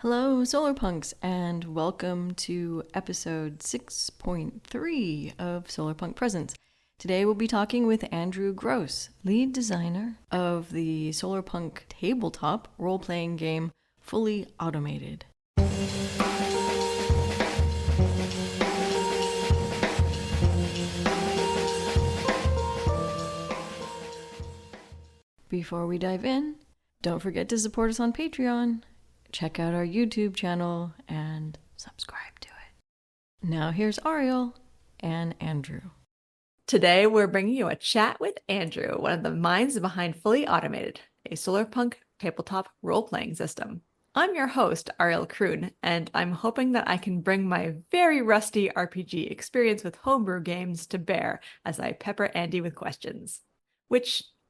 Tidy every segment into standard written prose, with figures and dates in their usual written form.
Hello, Solarpunks, and welcome to episode 6.3 of Solarpunk Presents. Today we'll be talking with Andrew Gross, lead designer of the Solarpunk tabletop role-playing game Fully Automated. Before we dive in, don't forget to support us on Patreon. Check out our YouTube channel and subscribe to it. Now here's Ariel and Andrew. Today, we're bringing you a chat with Andrew, one of the minds behind Fully Automated, a Solarpunk tabletop role-playing system. I'm your host, Ariel Kroon, and I'm hoping that I can bring my very rusty RPG experience with homebrew games to bear as I pepper Andy with questions.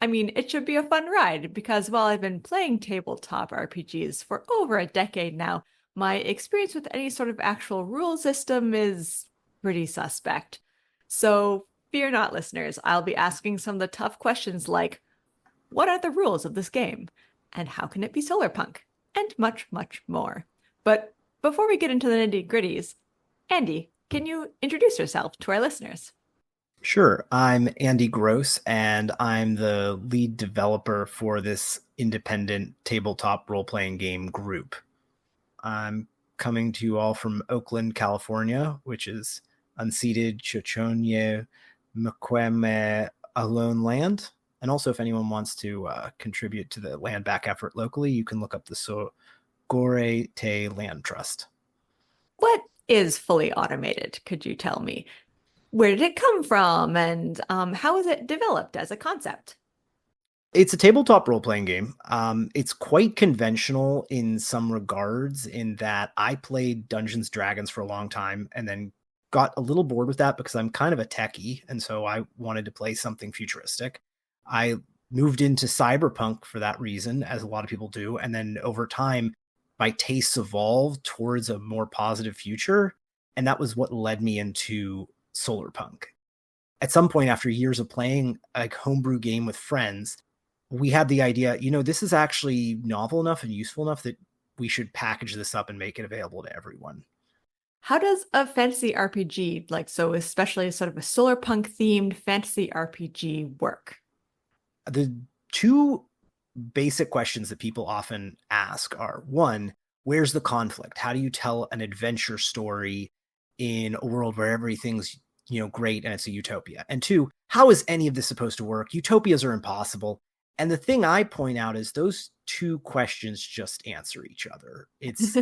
It should be a fun ride, because while I've been playing tabletop RPGs for over a decade now, my experience with any sort of actual rule system is pretty suspect. So, fear not, listeners, I'll be asking some of the tough questions like, what are the rules of this game? And how can it be Solarpunk? And much, much more. But before we get into the nitty-gritties, Andy, can you introduce yourself to our listeners? Sure. I'm Andy Gross, and I'm the lead developer for this independent tabletop role-playing game group. I'm coming to you all from Oakland, California, which is unceded Shoshone Mkweme Alone land. And also, if anyone wants to contribute to the land back effort locally, you can look up the Sogore Te Land Trust. What is Fully Automated? Could you tell me? Where did it come from, and how was it developed as a concept? It's a tabletop role-playing game. It's quite conventional in some regards, in that I played Dungeons & Dragons for a long time and then got a little bored with that because I'm kind of a techie, and so I wanted to play something futuristic. I moved into cyberpunk for that reason, as a lot of people do, and then over time, my tastes evolved towards a more positive future, and that was what led me into Solarpunk. At some point, after years of playing a homebrew game with friends, we had the idea, this is actually novel enough and useful enough that we should package this up and make it available to everyone. How does a fantasy RPG, especially sort of a Solarpunk themed fantasy RPG, work? The two basic questions that people often ask are, one, where's the conflict? How do you tell an adventure story in a world where everything's great and it's a utopia? And two, how is any of this supposed to work? Utopias are impossible. And the thing I point out is those two questions just answer each other. It's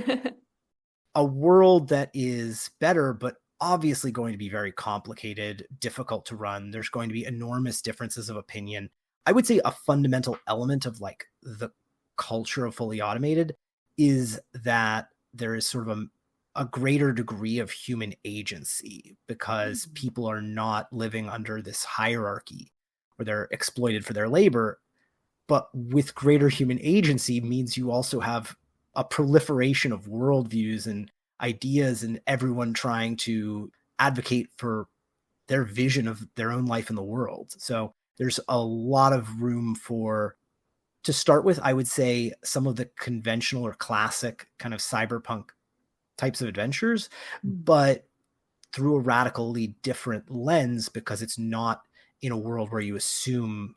a world that is better, but obviously going to be very complicated, difficult to run. There's going to be enormous differences of opinion. I would say a fundamental element of the culture of Fully Automated is that there is sort of a greater degree of human agency, because people are not living under this hierarchy where they're exploited for their labor. But with greater human agency means you also have a proliferation of worldviews and ideas, and everyone trying to advocate for their vision of their own life in the world. So there's a lot of room to start with, I would say, some of the conventional or classic kind of cyberpunk types of adventures, but through a radically different lens, because it's not in a world where you assume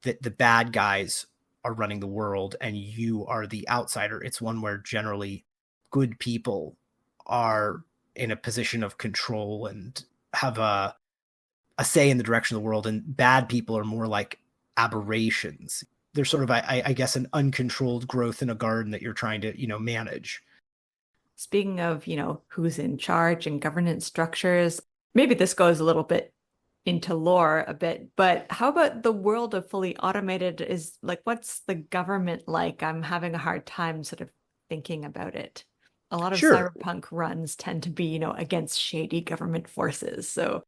that the bad guys are running the world and you are the outsider. It's one where generally good people are in a position of control and have a say in the direction of the world, and bad people are more like aberrations. They're sort of, I guess, an uncontrolled growth in a garden that you're trying to, manage. Speaking of, who's in charge and governance structures, maybe this goes a little bit into lore a bit, but how about the world of Fully Automated? Is what's the government like? I'm having a hard time sort of thinking about it. A lot of Sure. cyberpunk runs tend to be, against shady government forces. So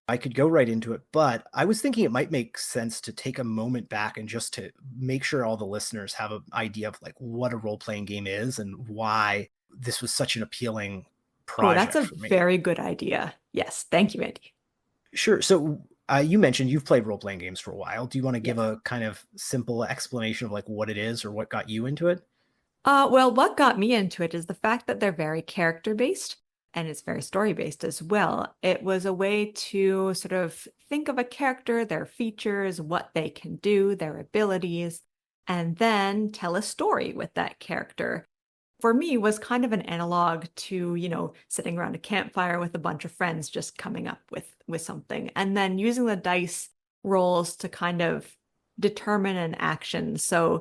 I could go right into it, but I was thinking it might make sense to take a moment back and just to make sure all the listeners have an idea of what a role-playing game is and why this was such an appealing project that's a for me. very good idea. Yes. Thank you, Andy. Sure. So you mentioned you've played role-playing games for a while. Do you want to give a kind of simple explanation of what it is or what got you into it? Well, what got me into it is the fact that they're very character-based and it's very story-based as well. It was a way to sort of think of a character, their features, what they can do, their abilities, and then tell a story with that character. For me, was kind of an analog to, sitting around a campfire with a bunch of friends just coming up with something, and then using the dice rolls to kind of determine an action. So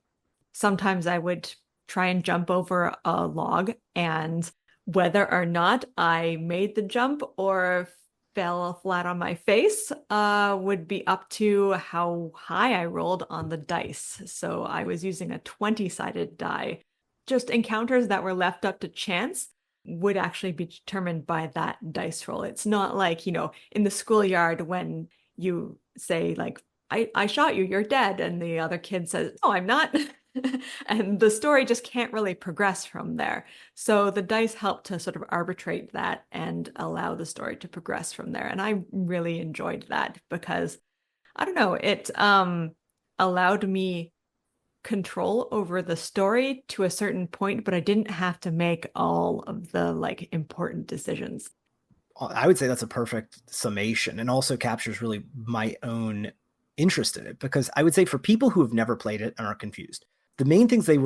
sometimes I would try and jump over a log, and whether or not I made the jump or fell flat on my face would be up to how high I rolled on the dice. So I was using a 20-sided die. Just encounters that were left up to chance would actually be determined by that dice roll. It's not like, in the schoolyard when you say, like, I shot you, you're dead. And the other kid says, no, I'm not. And the story just can't really progress from there. So the dice help to sort of arbitrate that and allow the story to progress from there. And I really enjoyed that because, I don't know, it allowed me control over the story to a certain point, but I didn't have to make all of the like important decisions. I would say that's a perfect summation and also captures really my own interest in it, because I would say for people who have never played it and are confused, the main things they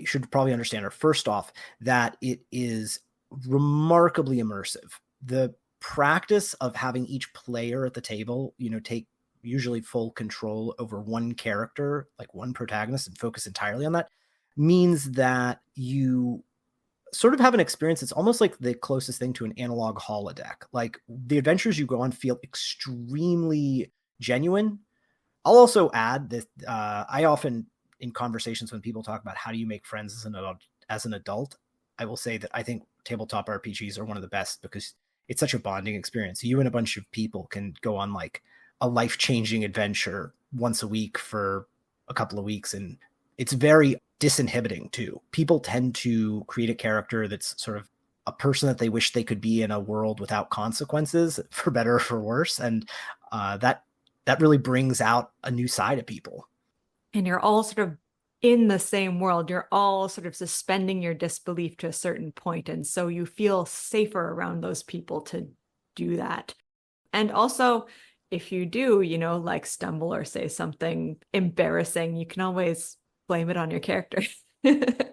should probably understand are, first off, that it is remarkably immersive. The practice of having each player at the table, take usually full control over one character, like one protagonist, and focus entirely on that, means that you sort of have an experience. It's almost like the closest thing to an analog holodeck. Like, the adventures you go on feel extremely genuine. I'll also add that I often, in conversations when people talk about how do you make friends as an adult, I will say that I think tabletop RPGs are one of the best because it's such a bonding experience. You and a bunch of people can go on like a life-changing adventure once a week for a couple of weeks, and it's very disinhibiting too. People tend to create a character that's sort of a person that they wish they could be in a world without consequences, for better or for worse, and that really brings out a new side of people. And you're all sort of in the same world. You're all sort of suspending your disbelief to a certain point, and so you feel safer around those people to do that. And also, if you do, like stumble or say something embarrassing, you can always blame it on your character. And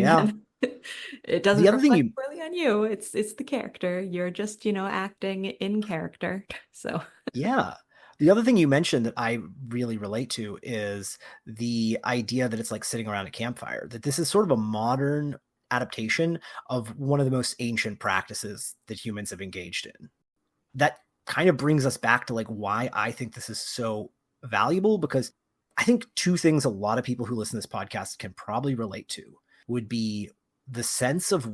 Yeah. then it doesn't The other thing reflect really on you. It's the character. You're just, acting in character. So yeah. The other thing you mentioned that I really relate to is the idea that it's like sitting around a campfire, that this is sort of a modern adaptation of one of the most ancient practices that humans have engaged in. That kind of brings us back to like why I think this is so valuable, because I think two things a lot of people who listen to this podcast can probably relate to would be the sense of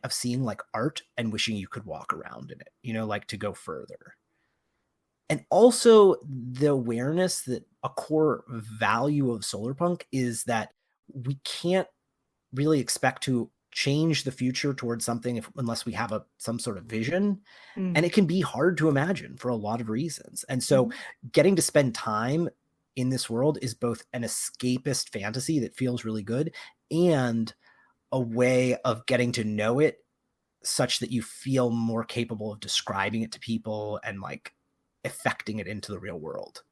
seeing like art and wishing you could walk around in it, like to go further. And also the awareness that a core value of Solarpunk is that we can't really expect to change the future towards something unless we have some sort of vision. And it can be hard to imagine for a lot of reasons. And so getting to spend time in this world is both an escapist fantasy that feels really good and a way of getting to know it such that you feel more capable of describing it to people and like affecting it into the real world.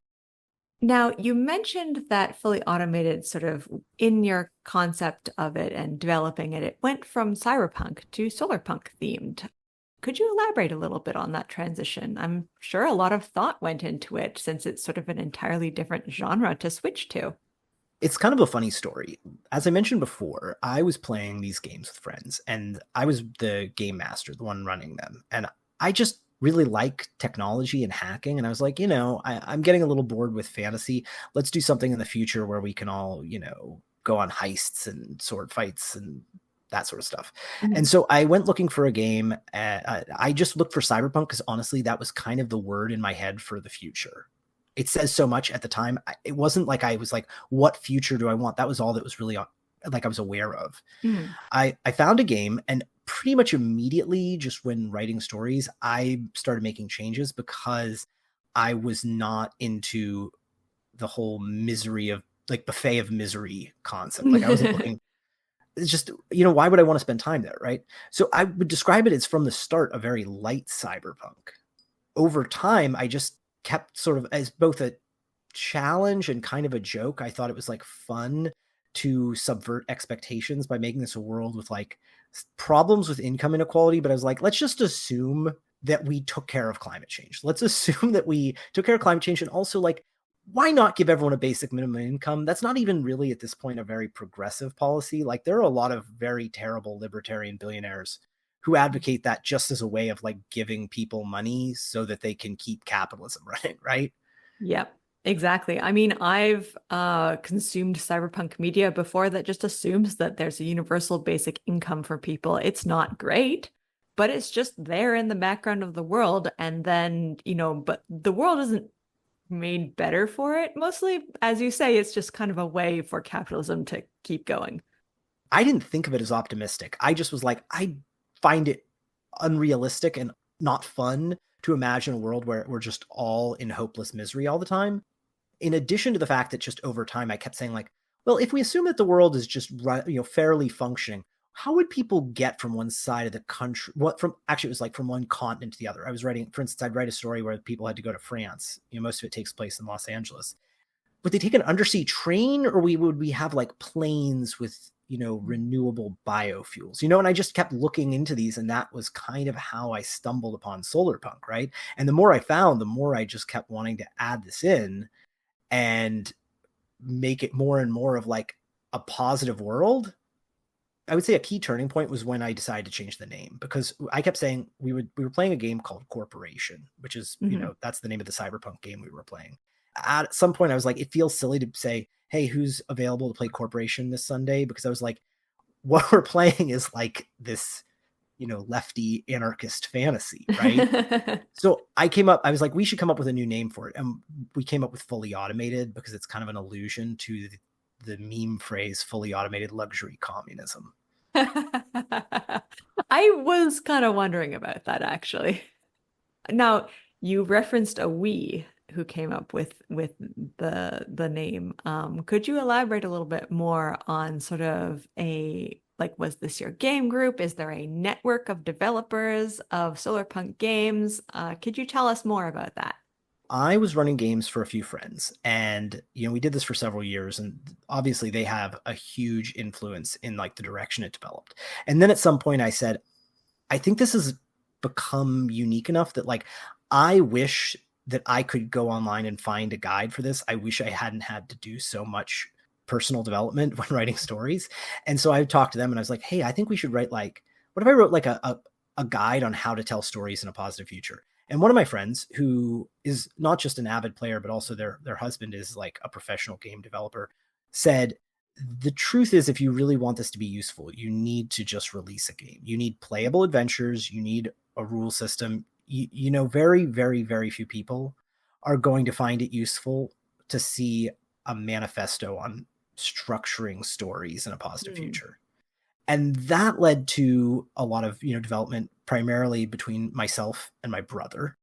Now, you mentioned that fully automated sort of in your concept of it and developing it, it went from cyberpunk to solarpunk themed. Could you elaborate a little bit on that transition? I'm sure a lot of thought went into it since it's sort of an entirely different genre to switch to. It's kind of a funny story. As I mentioned before, I was playing these games with friends and I was the game master, the one running them. And I just really like technology and hacking. And I was like, I'm getting a little bored with fantasy. Let's do something in the future where we can all, go on heists and sword fights and that sort of stuff. And so I went looking for a game. I just looked for cyberpunk because honestly, that was kind of the word in my head for the future. It says so much at the time. It wasn't like I was like, what future do I want? That was all that was really like I was aware of. I found a game, and pretty much immediately, just when writing stories, I started making changes because I was not into the whole misery of like buffet of misery concept. Like I wasn't looking it's just, why would I want to spend time there, right? So I would describe it as from the start a very light cyberpunk. Over time, I just kept sort of as both a challenge and kind of a joke. I thought it was like fun to subvert expectations by making this a world with like problems with income inequality. But I was like, let's just assume that we took care of climate change. Let's assume that we took care of climate change. And also, like, why not give everyone a basic minimum income? That's not even really at this point a very progressive policy. Like, there are a lot of very terrible libertarian billionaires who advocate that just as a way of like giving people money so that they can keep capitalism running, right? Yep, exactly. I mean, I've consumed cyberpunk media before that just assumes that there's a universal basic income for people. It's not great, but it's just there in the background of the world. And then, but the world isn't made better for it. Mostly, as you say, it's just kind of a way for capitalism to keep going. I didn't think of it as optimistic. I just was like, I find it unrealistic and not fun to imagine a world where we're just all in hopeless misery all the time. In addition to the fact that just over time, I kept saying like, well, if we assume that the world is just fairly functioning, how would people get from one side of the country? Actually, it was like from one continent to the other. I was writing, for instance, I'd write a story where people had to go to France. Most of it takes place in Los Angeles. Would they take an undersea train, or would we have like planes with renewable biofuels? And I just kept looking into these, and that was kind of how I stumbled upon Solarpunk, right? And the more I found, the more I just kept wanting to add this in and make it more and more of like a positive world. I would say a key turning point was when I decided to change the name, because I kept saying we were playing a game called Corporation, which is, that's the name of the cyberpunk game we were playing. At some point I was like, it feels silly to say, hey, who's available to play Corporation this Sunday? Because I was like, what we're playing is like this, lefty anarchist fantasy, right? So I was like, we should come up with a new name for it. And we came up with Fully Automated because it's kind of an allusion to the meme phrase, fully automated luxury communism. I was kind of wondering about that actually. Now, you referenced a we who came up with the name. Could you elaborate a little bit more on sort of was this your game group? Is there a network of developers of Solarpunk games? Could you tell us more about that? I was running games for a few friends, and we did this for several years, and obviously they have a huge influence in like the direction it developed. And then at some point I said, I think this has become unique enough that like I wish that I could go online and find a guide for this. I wish I hadn't had to do so much personal development when writing stories. And so I talked to them and I was like, hey, I think we should write like, what if I wrote like a guide on how to tell stories in a positive future? And one of my friends, who is not just an avid player, but also their husband is like a professional game developer, said, the truth is, if you really want this to be useful, you need to just release a game. You need playable adventures. You need a rule system. Very, very, very few people are going to find it useful to see a manifesto on structuring stories in a positive future. And that led to a lot of, development, primarily between myself and my brother.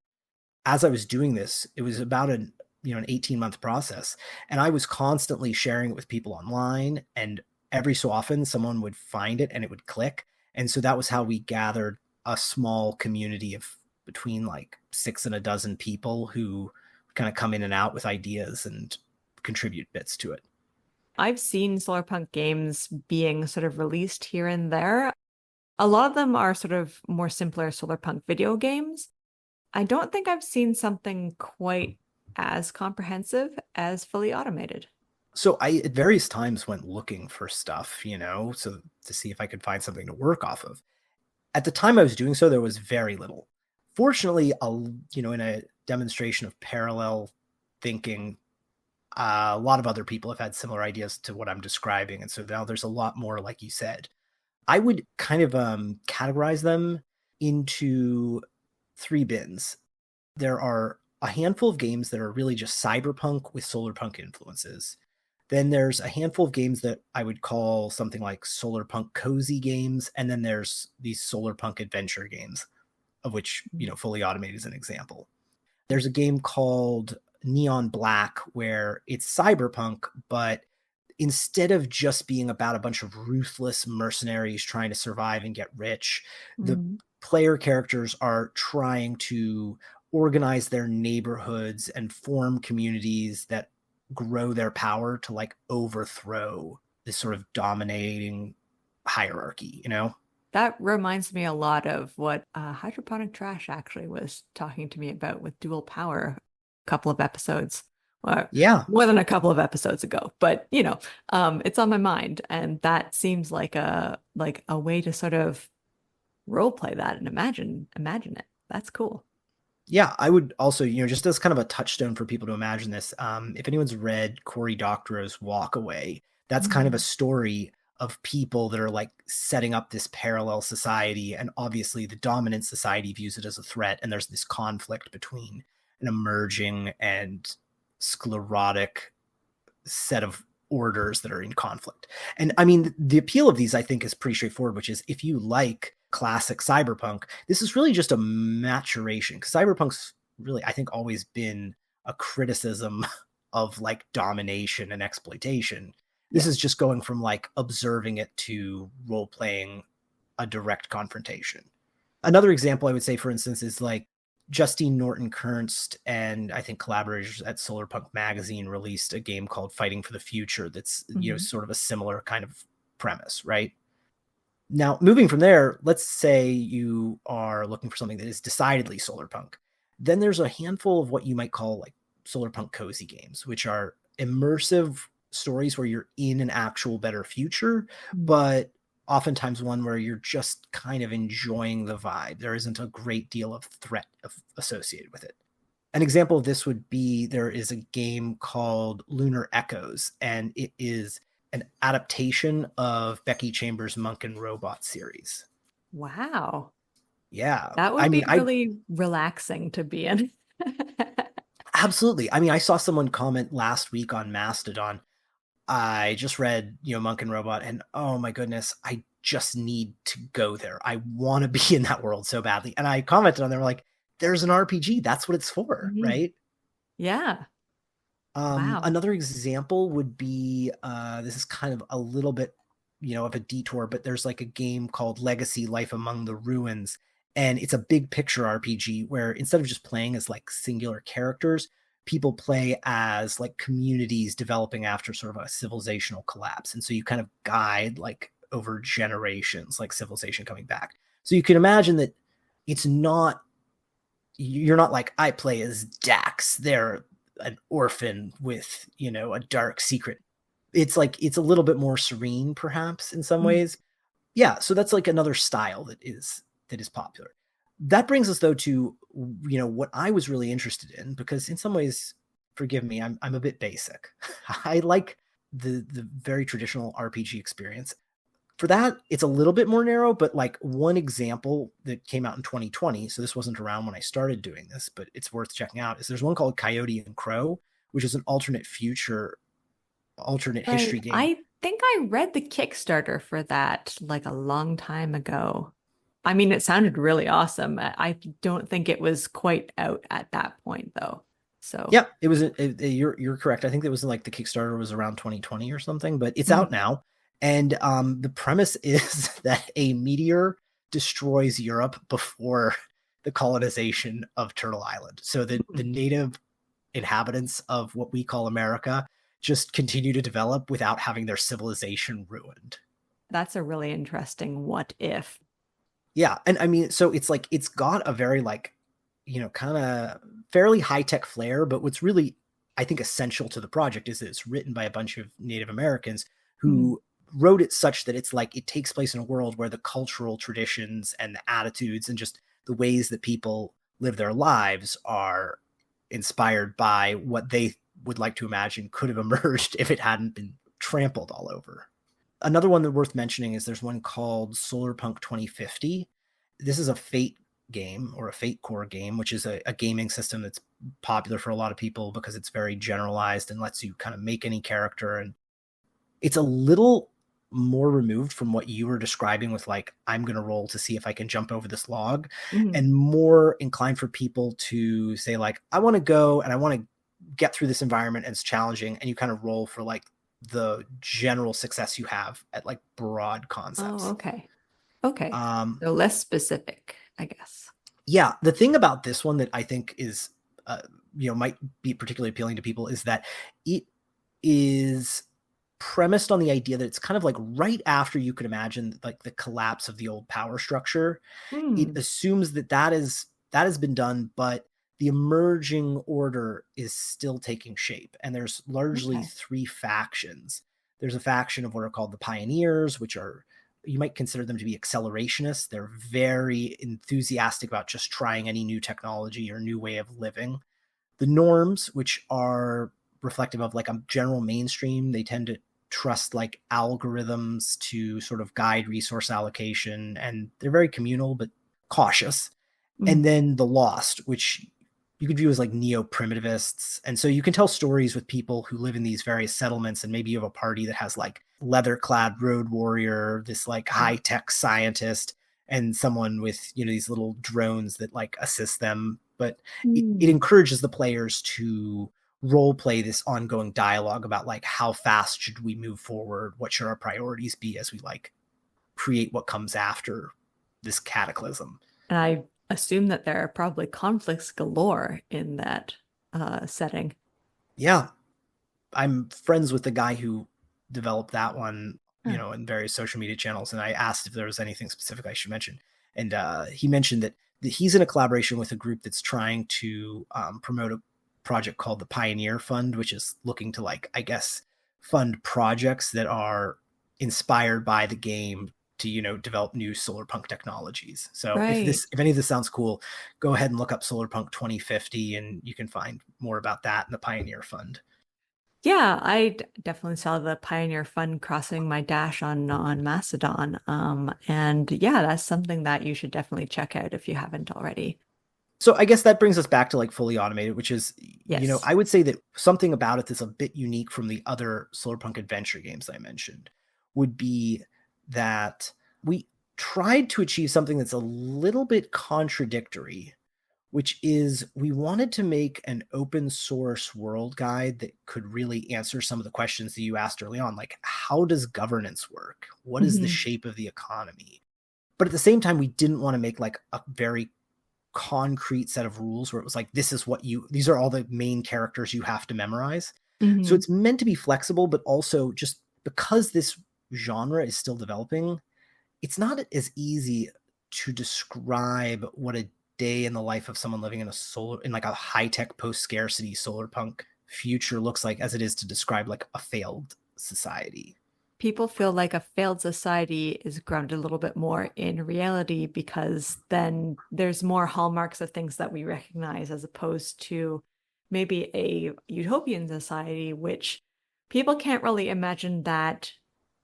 As I was doing this, it was about an 18-month process. And I was constantly sharing it with people online. And every so often someone would find it and it would click. And so that was how we gathered a small community of between like 6 and a dozen people who kind of come in and out with ideas and contribute bits to it. I've seen Solarpunk games being sort of released here and there. A lot of them are sort of more simpler Solarpunk video games. I don't think I've seen something quite as comprehensive as Fully Automated. So I, at various times, went looking for stuff, so to see if I could find something to work off of. At the time I was doing so, there was very little. Fortunately, in a demonstration of parallel thinking, a lot of other people have had similar ideas to what I'm describing. And so now there's a lot more, like you said. I would kind of categorize them into 3 bins. There are a handful of games that are really just cyberpunk with solarpunk influences. Then there's a handful of games that I would call something like solarpunk cozy games. And then there's these solarpunk adventure games, of which, Fully Automated is an example. There's a game called Neon Black where it's cyberpunk, but instead of just being about a bunch of ruthless mercenaries trying to survive and get rich, the player characters are trying to organize their neighborhoods and form communities that grow their power to like overthrow this sort of dominating hierarchy, you know? That reminds me a lot of what Hydroponic Trash actually was talking to me about with dual power a couple of episodes, or Yeah. more than a couple of episodes ago. But it's on my mind, and that seems like a way to sort of role play that and imagine it. That's cool. Yeah, I would also, just as kind of a touchstone for people to imagine this, if anyone's read Cory Doctorow's Walk Away, that's kind of a story of people that are like setting up this parallel society. And obviously the dominant society views it as a threat. And there's this conflict between an emerging and sclerotic set of orders that are in conflict. And I mean, the appeal of these, I think, is pretty straightforward, which is if you like classic cyberpunk, this is really just a maturation, because cyberpunk's really, I think, always been a criticism of like domination and exploitation. This is just going from like observing it to role playing a direct confrontation. Another example I would say, for instance, is like Justine Norton-Kernst and I think collaborators at Solarpunk magazine released a game called Fighting for the Future that's, sort of a similar kind of premise, right? Now, moving from there, let's say you are looking for something that is decidedly Solarpunk. Then there's a handful of what you might call like Solarpunk cozy games, which are immersive stories where you're in an actual better future, but oftentimes one where you're just kind of enjoying the vibe. There isn't a great deal of threat associated with it. An example of this would be there is a game called Lunar Echoes, and it is an adaptation of Becky Chambers' Monk and Robot series. Wow. Yeah. That would be really relaxing to be in. Absolutely. I mean, I saw someone comment last week on Mastodon. I just read, Monk and Robot, and oh my goodness, I just need to go there. I want to be in that world so badly. And I commented on there like, there's an RPG. That's what it's for, right? Yeah. Wow. Another example would be, this is kind of a little bit, of a detour, but there's like a game called Legacy: Life Among the Ruins. And it's a big picture RPG where instead of just playing as like singular characters, people play as like communities developing after sort of a civilizational collapse. And so you kind of guide like over generations, like civilization coming back. So you can imagine that you're not like, I play as Dax. They're an orphan with, a dark secret. It's like, it's a little bit more serene, perhaps in some ways. Yeah. So that's like another style that is popular. That brings us though to, what I was really interested in, because in some ways, forgive me, I'm a bit basic. I like the very traditional RPG experience. For that, it's a little bit more narrow, but like one example that came out in 2020, so this wasn't around when I started doing this, but it's worth checking out, is there's one called Coyote and Crow, which is an alternate history game. I think I read the Kickstarter for that like a long time ago. I mean, it sounded really awesome. I don't think it was quite out at that point, though. So yeah, it was. You're correct. I think it was like the Kickstarter was around 2020 or something, but it's out now. And the premise is that a meteor destroys Europe before the colonization of Turtle Island. So the native inhabitants of what we call America just continue to develop without having their civilization ruined. That's a really interesting what if. Yeah. And I mean, so it's like, it's got a very like, kind of fairly high-tech flair, but what's really, I think, essential to the project is that it's written by a bunch of Native Americans who wrote it such that it's like, it takes place in a world where the cultural traditions and the attitudes and just the ways that people live their lives are inspired by what they would like to imagine could have emerged if it hadn't been trampled all over. Another one that's worth mentioning is there's one called Solarpunk 2050. This is a Fate game, or a Fate core game, which is a gaming system that's popular for a lot of people because it's very generalized and lets you kind of make any character. And it's a little more removed from what you were describing with like, I'm going to roll to see if I can jump over this log, and more inclined for people to say like, I want to go and I want to get through this environment and it's challenging. And you kind of roll for like the general success you have at like broad Oh, concepts. okay. Okay. Um, So less specific, I guess. yeah, the thing about this one that I think is, might be particularly appealing to people is that it is premised on the idea that it's kind of like right after you could imagine like the collapse of the old power structure. It Hmm. assumes that that has been done, but the emerging order is still taking shape. And there's largely Okay. three factions. There's a faction of what are called the pioneers, which are, you might consider them to be accelerationists. They're very enthusiastic about just trying any new technology or new way of living. The norms, which are reflective of like a general mainstream, they tend to trust like algorithms to sort of guide resource allocation, and they're very communal but cautious. And Mm. then the lost, which you could view as like neo-primitivists. And so you can tell stories with people who live in these various settlements, and maybe you have a party that has like leather-clad road warrior, this like Right. high-tech scientist, and someone with, these little drones that like assist them. But it Hmm. encourages the players to role play this ongoing dialogue about like how fast should we move forward, what should our priorities be as we like create what comes after this cataclysm. And I assume that there are probably conflicts galore in that setting. Yeah, I'm friends with the guy who developed that one, Huh. in various social media channels, and I asked if there was anything specific I should mention, and he mentioned that he's in a collaboration with a group that's trying to promote a project called the Pioneer Fund, which is looking to like, I guess, fund projects that are inspired by the game to develop new solar punk technologies. So Right. if any of this sounds cool, go ahead and look up Solarpunk 2050, and you can find more about that in the Pioneer Fund. Yeah, I definitely saw the Pioneer Fund crossing my dash on Mastodon. And yeah, that's something that you should definitely check out if you haven't already. So I guess that brings us back to like fully automated, which is, Yes. I would say that something about it that's a bit unique from the other Solarpunk adventure games I mentioned would be that we tried to achieve something that's a little bit contradictory, which is we wanted to make an open source world guide that could really answer some of the questions that you asked early on, like how does governance work? What is the Mhm. shape of the economy? But at the same time, we didn't want to make like a very concrete set of rules where it was like, these are all the main characters you have to memorize. So Mhm. it's meant to be flexible, but also just because this genre is still developing, it's not as easy to describe what a day in the life of someone living in like a high-tech post-scarcity solar punk future looks like as it is to describe like a failed society. People feel like a failed society is grounded a little bit more in reality because then there's more hallmarks of things that we recognize as opposed to maybe a utopian society, which people can't really imagine that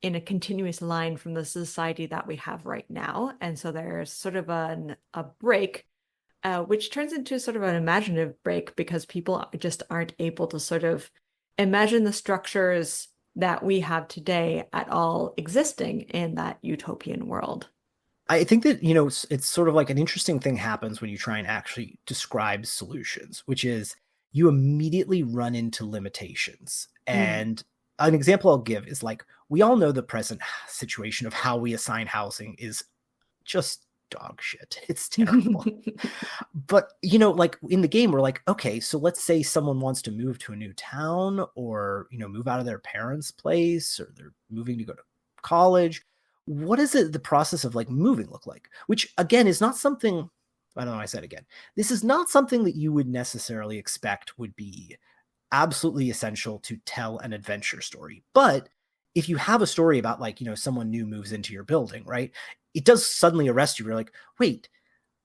in a continuous line from the society that we have right now. And so there's sort of a break, which turns into sort of an imaginative break because people just aren't able to sort of imagine the structures that we have today at all existing in that utopian world. I think that, it's sort of like an interesting thing happens when you try and actually describe solutions, which is you immediately run into limitations. Mm. And an example I'll give is like, we all know the present situation of how we assign housing is just dog shit. It's terrible. But, like in the game, we're like, okay, so let's say someone wants to move to a new town or, move out of their parents' place, or they're moving to go to college. What does the process of like moving look like? Which again is not something, I don't know, I said again, this is not something that you would necessarily expect would be absolutely essential to tell an adventure story. But if you have a story about like, someone new moves into your building, right? It does suddenly arrest you. You're like, wait,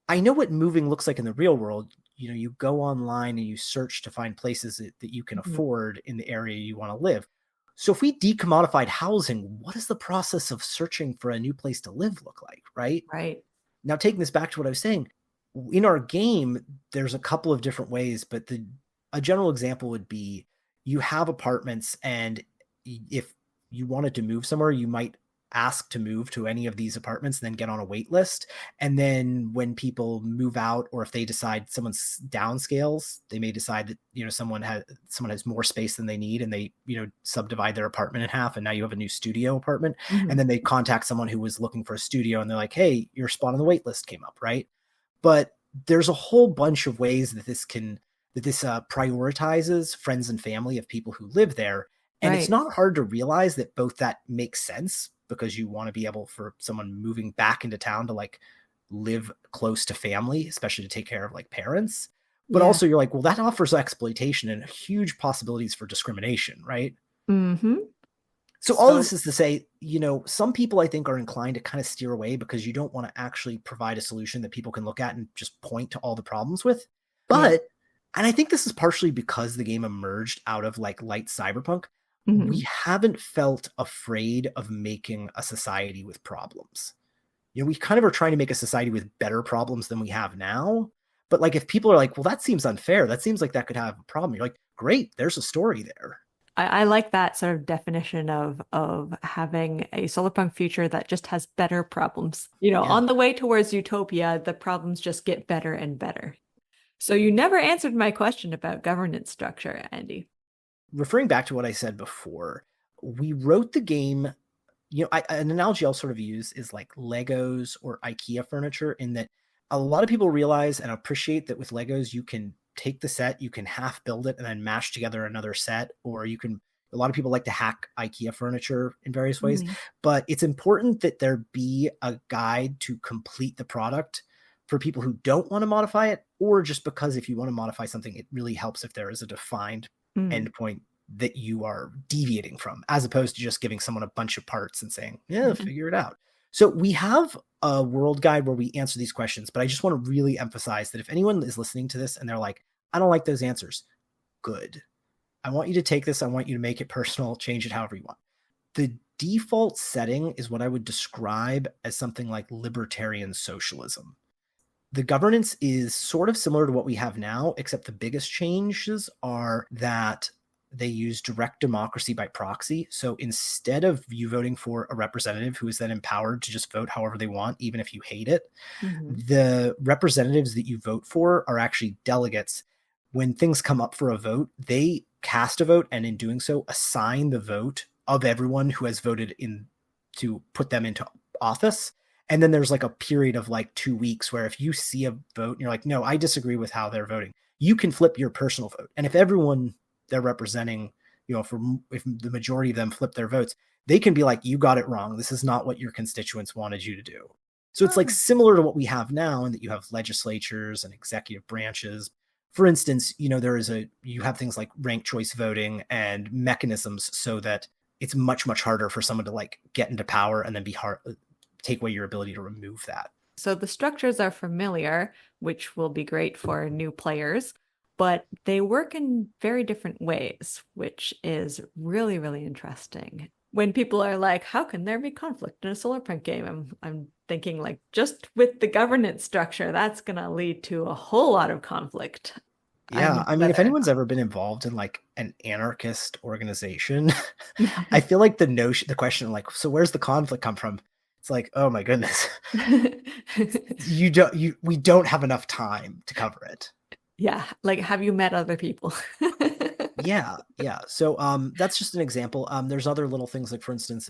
I know what moving looks like in the real world. You go online and you search to find places that you can Mhm. afford in the area you want to live. So if we decommodified housing, what does the process of searching for a new place to live look like, right? Right. Now, taking this back to what I was saying, in our game, there's a couple of different ways, but a general example would be you have apartments, and if you wanted to move somewhere, you might ask to move to any of these apartments and then get on a wait list. And then when people move out, or if they decide someone's downscales, they may decide that, someone has more space than they need, and they, subdivide their apartment in half, and now you have a new studio apartment. And then they contact someone who was looking for a studio, and they're like, hey, your spot on the wait list came up, right? But there's a whole bunch of ways that this prioritizes friends and family of people who live there. And It's not hard to realize that both that makes sense, because you want to be able for someone moving back into town to like live close to family, especially to take care of like parents. But also you're like, well, that offers exploitation and huge possibilities for discrimination, right? So all this is to say, some people I think are inclined to kind of steer away because you don't want to actually provide a solution that people can look at and just point to all the problems with. But, and I think this is partially because the game emerged out of like light cyberpunk, we haven't felt afraid of making a society with problems. We kind of are trying to make a society with better problems than we have now. But like, if people are like, well, that seems unfair, that seems like that could have a problem, you're like, great, there's a story there. I like that sort of definition of having a solarpunk future that just has better problems. On the way towards utopia, the problems just get better and better. So you never answered my question about governance structure, Andy. Referring back to what I said before, we wrote the game, an analogy I'll sort of use is like Legos or IKEA furniture, in that a lot of people realize and appreciate that with Legos, you can take the set, you can half build it and then mash together another set, or a lot of people like to hack IKEA furniture in various ways, but it's important that there be a guide to complete the product for people who don't want to modify it, or just because if you want to modify something, it really helps if there is a defined endpoint that you are deviating from, as opposed to just giving someone a bunch of parts and saying, figure it out. So we have a world guide where we answer these questions, but I just want to really emphasize that if anyone is listening to this and they're like, I don't like those answers, good. I want you to take this. I want you to make it personal, change it however you want. The default setting is what I would describe as something like libertarian socialism. The governance is sort of similar to what we have now, except the biggest changes are that they use direct democracy by proxy. So instead of you voting for a representative who is then empowered to just vote however they want, even if you hate it, the representatives that you vote for are actually delegates. When things come up for a vote, they cast a vote, and in doing so, assign the vote of everyone who has voted in to put them into office. And then there's like a period of like 2 weeks where if you see a vote and you're like, no, I disagree with how they're voting, you can flip your personal vote. And if everyone they're representing, if the majority of them flip their votes, they can be like, you got it wrong. This is not what your constituents wanted you to do. So it's like similar to what we have now, in that you have legislatures and executive branches. For instance, you have things like ranked choice voting and mechanisms so that it's much, much harder for someone to like get into power and then take away your ability to remove that. So the structures are familiar, which will be great for new players, but they work in very different ways, which is really, really interesting. When people are like, how can there be conflict in a Solarpunk game? I'm thinking like, just with the governance structure, that's going to lead to a whole lot of conflict. Yeah, I mean, if anyone's ever been involved in like an anarchist organization, I feel like the question like, so where's the conflict come from? It's like, oh my goodness, we don't have enough time to cover it. Yeah, like, have you met other people? Yeah. So that's just an example. There's other little things, like for instance,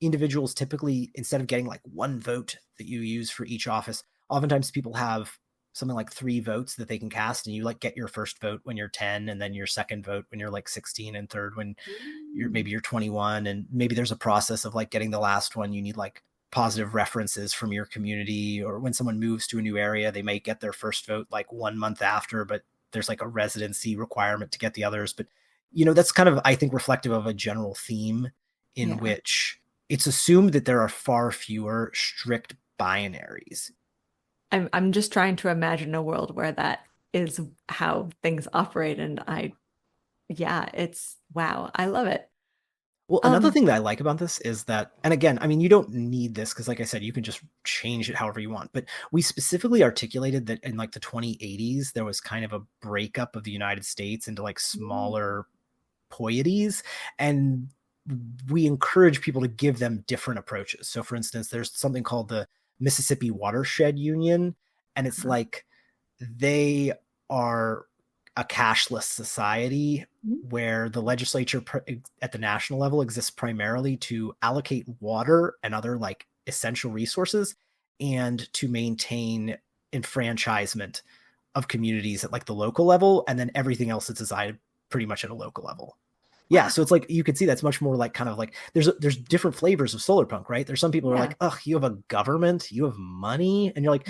individuals typically, instead of getting like one vote that you use for each office, oftentimes people have something like 3 votes that they can cast, and you like get your first vote when you're 10, and then your second vote when you're like 16, and third when you're 21, and maybe there's a process of like getting the last one. You need like positive references from your community, or when someone moves to a new area, they might get their first vote like 1 month after, but there's like a residency requirement to get the others. But that's kind of, I think, reflective of a general theme in which it's assumed that there are far fewer strict binaries. I'm just trying to imagine a world where that is how things operate, and it's wow, I love it. Well, another thing that I like about this is that, and again, I mean, you don't need this because, like I said, you can just change it however you want. But we specifically articulated that in like the 2080s, there was kind of a breakup of the United States into like smaller poieties. And we encourage people to give them different approaches. So for instance, there's something called the Mississippi Watershed Union, and it's like they are a cashless society where the legislature at the national level exists primarily to allocate water and other like essential resources and to maintain enfranchisement of communities at like the local level, and then everything else is decided pretty much at a local level. Yeah, so it's like you could see that's much more like kind of like there's different flavors of Solarpunk, right? There's some people who are like, "Ugh, you have a government, you have money," and you're like,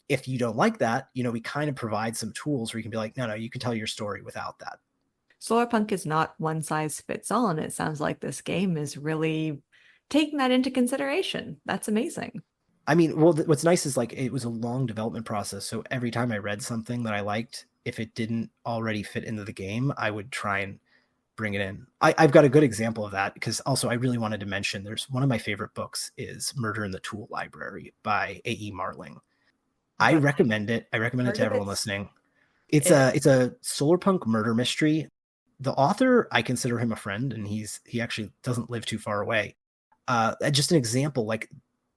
if you don't like that, we kind of provide some tools where you can be like, no, you can tell your story without that. Solarpunk is not one size fits all, and it sounds like this game is really taking that into consideration. That's amazing. I mean, well, what's nice is like it was a long development process. So every time I read something that I liked, if it didn't already fit into the game, I would try and bring it in. I've got a good example of that because also I really wanted to mention there's one of my favorite books is Murder in the Tool Library by A.E. Marling. I recommend it. I recommend it to everyone listening. It's a Solarpunk murder mystery. The author, I consider him a friend, and he actually doesn't live too far away. Just an example, like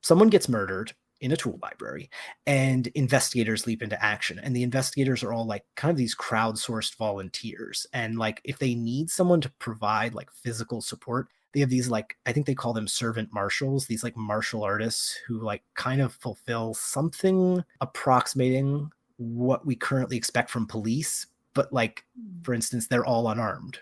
someone gets murdered in a tool library and investigators leap into action, and the investigators are all like kind of these crowdsourced volunteers, and like if they need someone to provide like physical support, they have these like, I think they call them servant marshals, these like martial artists who like kind of fulfill something approximating what we currently expect from police, but like for instance they're all unarmed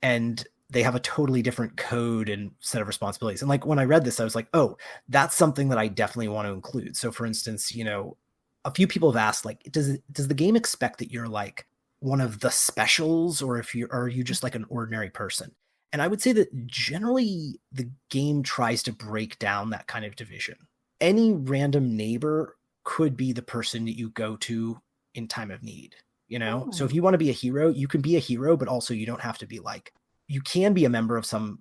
and they have a totally different code and set of responsibilities. And like when I read this, I was like, oh, that's something that I definitely want to include. So for instance, a few people have asked, like, does the game expect that you're like one of the specials, or are you just like an ordinary person? And I would say that generally the game tries to break down that kind of division. Any random neighbor could be the person that you go to in time of need, So if you want to be a hero, you can be a hero, but also you don't have to be like, you can be a member of some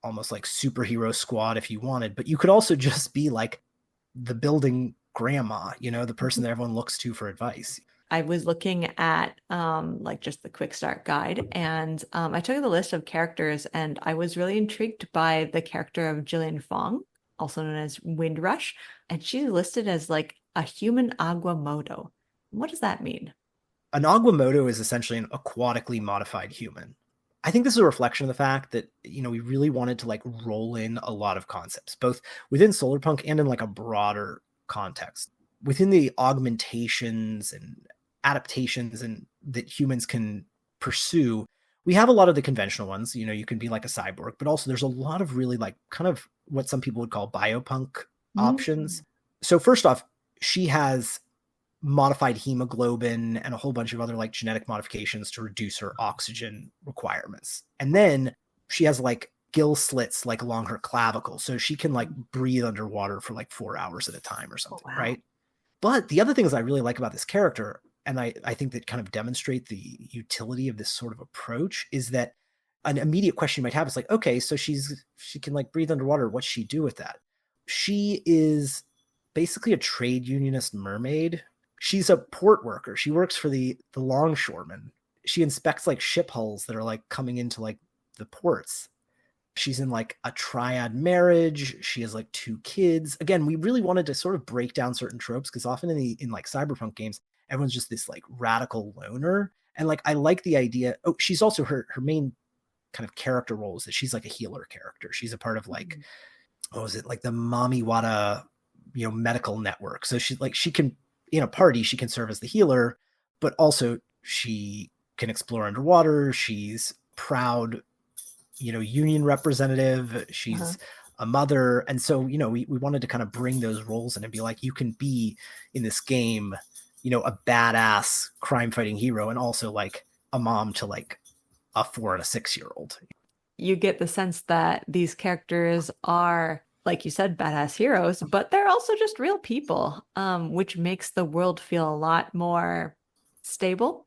almost like superhero squad if you wanted, but you could also just be like the building grandma, the person that everyone looks to for advice. I was looking at like just the quick start guide, and I took the list of characters, and I was really intrigued by the character of Jillian Fong, also known as Windrush, and she's listed as like a human aguamoto. What does that mean? An aguamoto is essentially an aquatically modified human. I think this is a reflection of the fact that, we really wanted to like roll in a lot of concepts, both within Solarpunk and in like a broader context. Within the augmentations and adaptations and that humans can pursue, we have a lot of the conventional ones. You can be like a cyborg, but also there's a lot of really like kind of what some people would call biopunk options. So first off, she has modified hemoglobin and a whole bunch of other like genetic modifications to reduce her oxygen requirements. And then she has like gill slits like along her clavicle, so she can like breathe underwater for like 4 hours at a time or something. Right. But the other things I really like about this character, and I think that kind of demonstrate the utility of this sort of approach, is that an immediate question you might have is like, okay, so she can like breathe underwater. What's she do with that? She is basically a trade unionist mermaid. She's a port worker. She works for the longshoremen. She inspects like ship hulls that are like coming into like the ports. She's in like a triad marriage. She has like 2 kids. Again, we really wanted to sort of break down certain tropes because often in like cyberpunk games, everyone's just this like radical loner. And like I like the idea. Oh, she's also her main kind of character role is that she's like a healer character. She's a part of like, what was it, like the Mamiwata, medical network. So she can, in a party, she can serve as the healer, but also she can explore underwater. She's proud, union representative. She's a mother. And so, we wanted to kind of bring those roles in and be like, you can be in this game, a badass crime fighting hero and also like a mom to like a 4 and a 6-year-old. You get the sense that these characters are, like you said, badass heroes, but they're also just real people, which makes the world feel a lot more stable.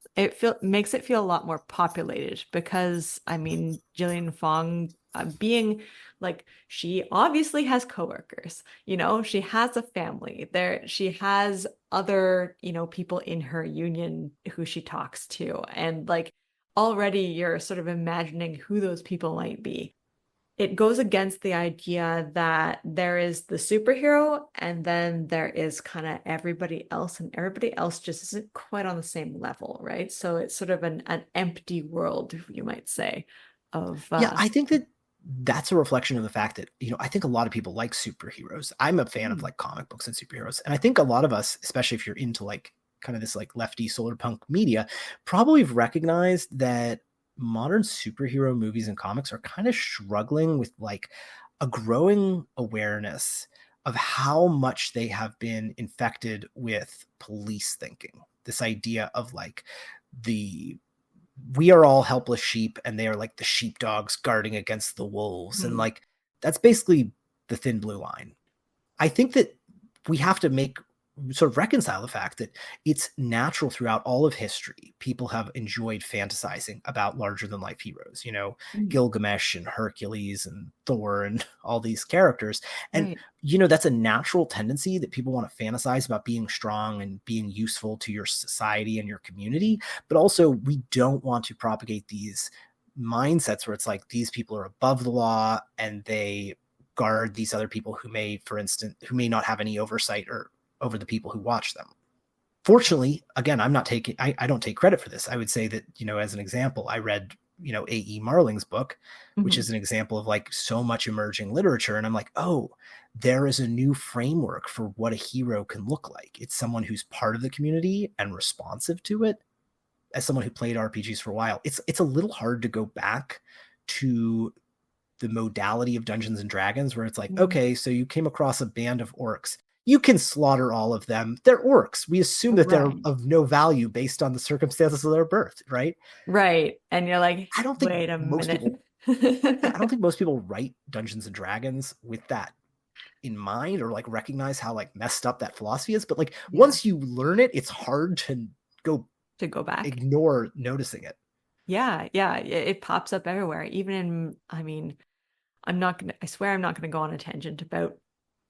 Makes it feel a lot more populated because, I mean, Jillian Fong being like, she obviously has coworkers, she has a family there. She has other, people in her union who she talks to. And like, already you're sort of imagining who those people might be. it goes against the idea that there is the superhero and then there is kind of everybody else, and everybody else just isn't quite on the same level, right? So it's sort of an empty world, you might say, of Yeah, I think that that's a reflection of the fact that, I think a lot of people like superheroes. I'm a fan of like comic books and superheroes. And I think a lot of us, especially if you're into like kind of this like lefty solar punk media, probably have recognized that modern superhero movies and comics are kind of struggling with like a growing awareness of how much they have been infected with police thinking. This idea of like the we are all helpless sheep and they are like the sheepdogs guarding against the wolves. And like, that's basically the thin blue line. I think that we have to sort of reconcile the fact that it's natural throughout all of history. People have enjoyed fantasizing about larger than life heroes, Gilgamesh and Hercules and Thor and all these characters. And, right. That's a natural tendency that people want to fantasize about being strong and being useful to your society and your community. But also, we don't want to propagate these mindsets where it's like these people are above the law and they guard these other people who may, for instance, who may not have any oversight or over the people who watch them. Fortunately, again, I don't take credit for this. I would say that, as an example, I read, A.E. Marling's book, which is an example of like so much emerging literature. And I'm like, oh, there is a new framework for what a hero can look like. It's someone who's part of the community and responsive to it. As someone who played RPGs for a while, it's a little hard to go back to the modality of Dungeons and Dragons where it's like, okay, so you came across a band of orcs. You can slaughter all of them. They're orcs. We assume that they're of no value based on the circumstances of their birth, right? Right. And you're like, I don't think wait a most minute. people I don't think most people write Dungeons and Dragons with that in mind or like recognize how like messed up that philosophy is. But like once you learn it, it's hard to go back. Ignore noticing it. Yeah, it pops up everywhere. Even in, I mean, I swear I'm not gonna go on a tangent about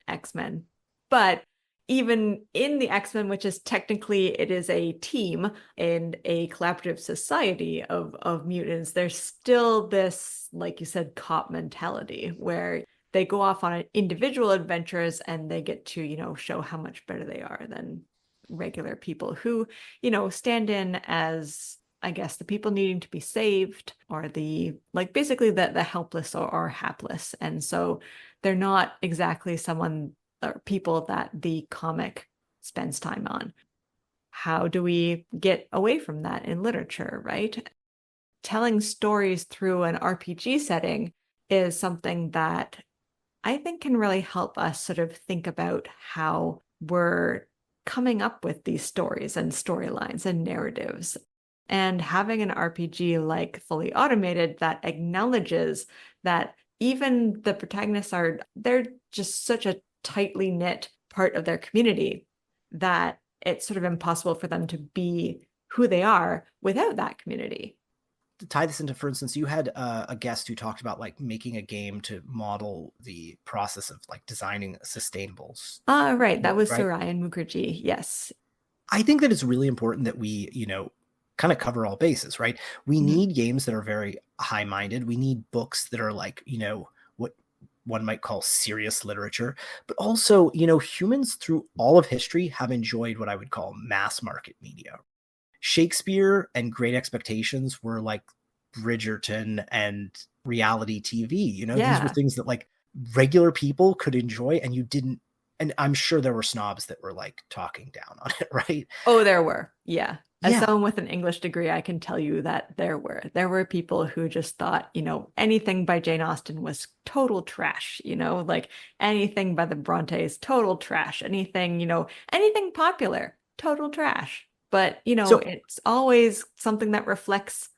X-Men, but even in the X-Men, which is technically it is a team and a collaborative society of mutants, there's still this, like you said, cop mentality where they go off on individual adventures and they get to, show how much better they are than regular people who, stand in as, I guess, the people needing to be saved or basically the helpless or hapless. And so they're not exactly someone or people that the comic spends time on. How do we get away from that in literature, right? Telling stories through an RPG setting is something that I think can really help us sort of think about how we're coming up with these stories and storylines and narratives. And having an RPG like Fully Automated that acknowledges that even the protagonists they're just such a tightly knit part of their community that it's sort of impossible for them to be who they are without that community. To tie this into, for instance, you had a guest who talked about like making a game to model the process of like designing sustainables. Right. That was right? Sarayan Mukherjee. Yes. I think that it's really important that we, kind of cover all bases, right? We need games that are very high-minded. We need books that are like, what one might call serious literature, but also, humans through all of history have enjoyed what I would call mass market media. Shakespeare and Great Expectations were like Bridgerton and reality TV. These were things that like regular people could enjoy and you didn't. And I'm sure there were snobs that were like talking down on it, right? Oh, there were. Yeah. As someone with an English degree, I can tell you that there were people who just thought, anything by Jane Austen was total trash, like anything by the Brontes, total trash. Anything, anything popular, total trash. But, it's always something that reflects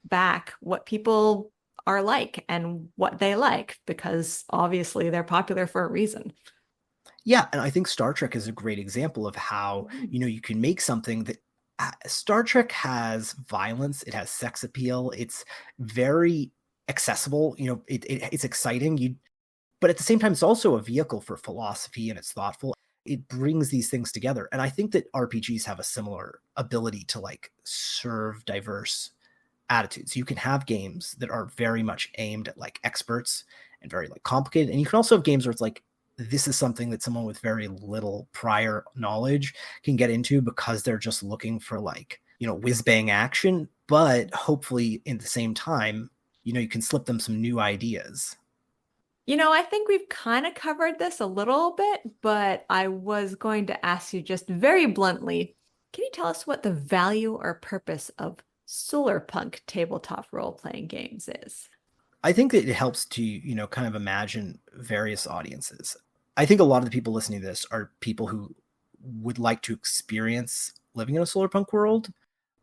back what people are like and what they like, because obviously they're popular for a reason. Yeah, and I think Star Trek is a great example of how, you can make something that Star Trek has violence, it has sex appeal, it's very accessible, it's exciting, but at the same time, it's also a vehicle for philosophy and it's thoughtful. It brings these things together. And I think that RPGs have a similar ability to like serve diverse attitudes. You can have games that are very much aimed at like experts and very like complicated. And you can also have games where it's like, this is something that someone with very little prior knowledge can get into because they're just looking for like, whiz bang action, but hopefully in the same time, you can slip them some new ideas. I think we've kind of covered this a little bit, but I was going to ask you just very bluntly, can you tell us what the value or purpose of Solarpunk tabletop role-playing games is? I think that it helps to, kind of imagine various audiences. I think a lot of the people listening to this are people who would like to experience living in a solarpunk world,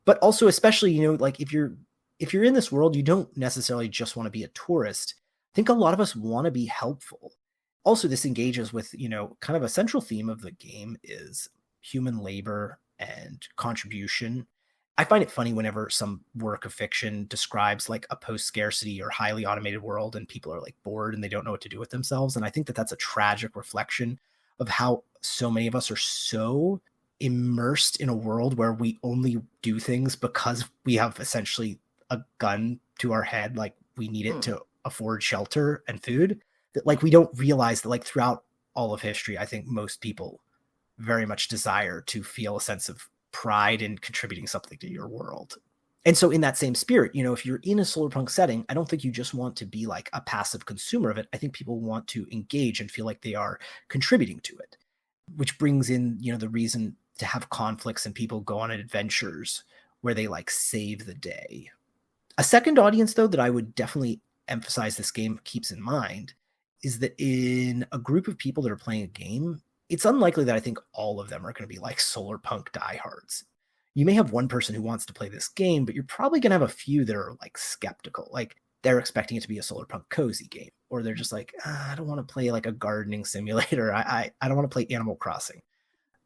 but also especially, like if you're in this world, you don't necessarily just want to be a tourist. I think a lot of us want to be helpful. Also, this engages with, kind of a central theme of the game is human labor and contribution. I find it funny whenever some work of fiction describes like a post-scarcity or highly automated world and people are like bored and they don't know what to do with themselves. And I think that that's a tragic reflection of how so many of us are so immersed in a world where we only do things because we have essentially a gun to our head. Like we need it to afford shelter and food, that like we don't realize that like throughout all of history, I think most people very much desire to feel a sense of pride in contributing something to your world. And so in that same spirit, if you're in a solarpunk setting, I don't think you just want to be like a passive consumer of it. I think people want to engage and feel like they are contributing to it, which brings in, the reason to have conflicts and people go on adventures where they like save the day. A second audience, though, that I would definitely emphasize this game keeps in mind is that in a group of people that are playing a game, it's unlikely that I think all of them are going to be like solarpunk diehards. You may have one person who wants to play this game, but you're probably going to have a few that are like skeptical. Like they're expecting it to be a solarpunk cozy game, or they're just like, I don't want to play like a gardening simulator. I don't want to play Animal Crossing.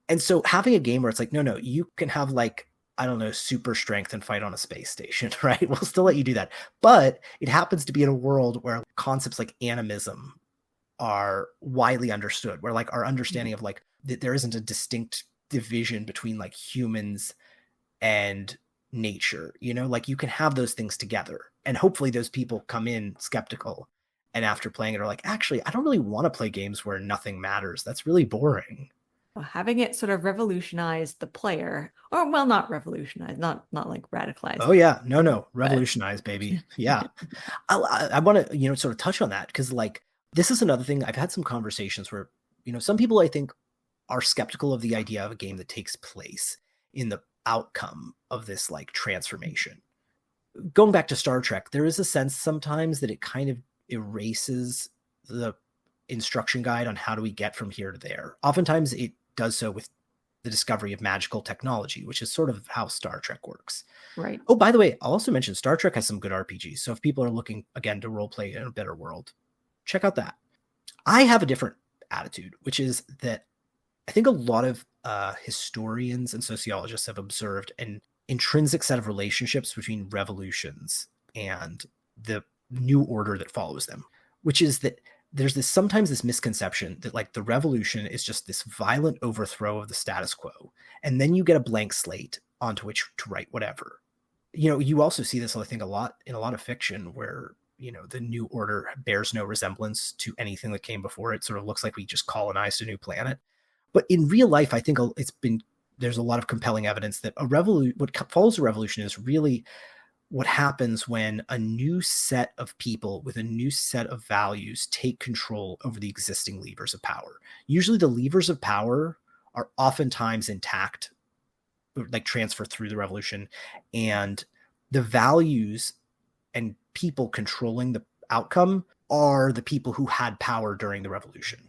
And so having a game where it's like, no, you can have like, I don't know, super strength and fight on a space station, right? We'll still let you do that. But it happens to be in a world where concepts like animism are widely understood, where like our understanding of like that there isn't a distinct division between like humans and nature, like you can have those things together. And hopefully those people come in skeptical and after playing it are like, actually, I don't really want to play games where nothing matters. That's really boring. Well, having it sort of revolutionize the player, or well, not revolutionize, not like radicalize. Oh yeah, no, revolutionize, baby. Yeah, I want to sort of touch on that because like this is another thing. I've had some conversations where some people I think are skeptical of the idea of a game that takes place in the outcome of this like transformation. Going back to Star Trek, there is a sense sometimes that it kind of erases the instruction guide on how do we get from here to there. Oftentimes it does so with the discovery of magical technology, which is sort of how Star Trek works. Right. Oh, by the way, I'll also mention Star Trek has some good RPGs. So if people are looking, again, to role play in a better world, check out that. I have a different attitude, which is that I think a lot of historians and sociologists have observed an intrinsic set of relationships between revolutions and the new order that follows them, which is that there's sometimes this misconception that like the revolution is just this violent overthrow of the status quo. And then you get a blank slate onto which to write whatever. You also see this, I think, a lot in a lot of fiction where, the new order bears no resemblance to anything that came before. It sort of looks like we just colonized a new planet. But in real life, I think there's a lot of compelling evidence that what follows a revolution is really what happens when a new set of people with a new set of values take control over the existing levers of power. Usually the levers of power are oftentimes intact, like transfer through the revolution, and the values and people controlling the outcome are the people who had power during the revolution.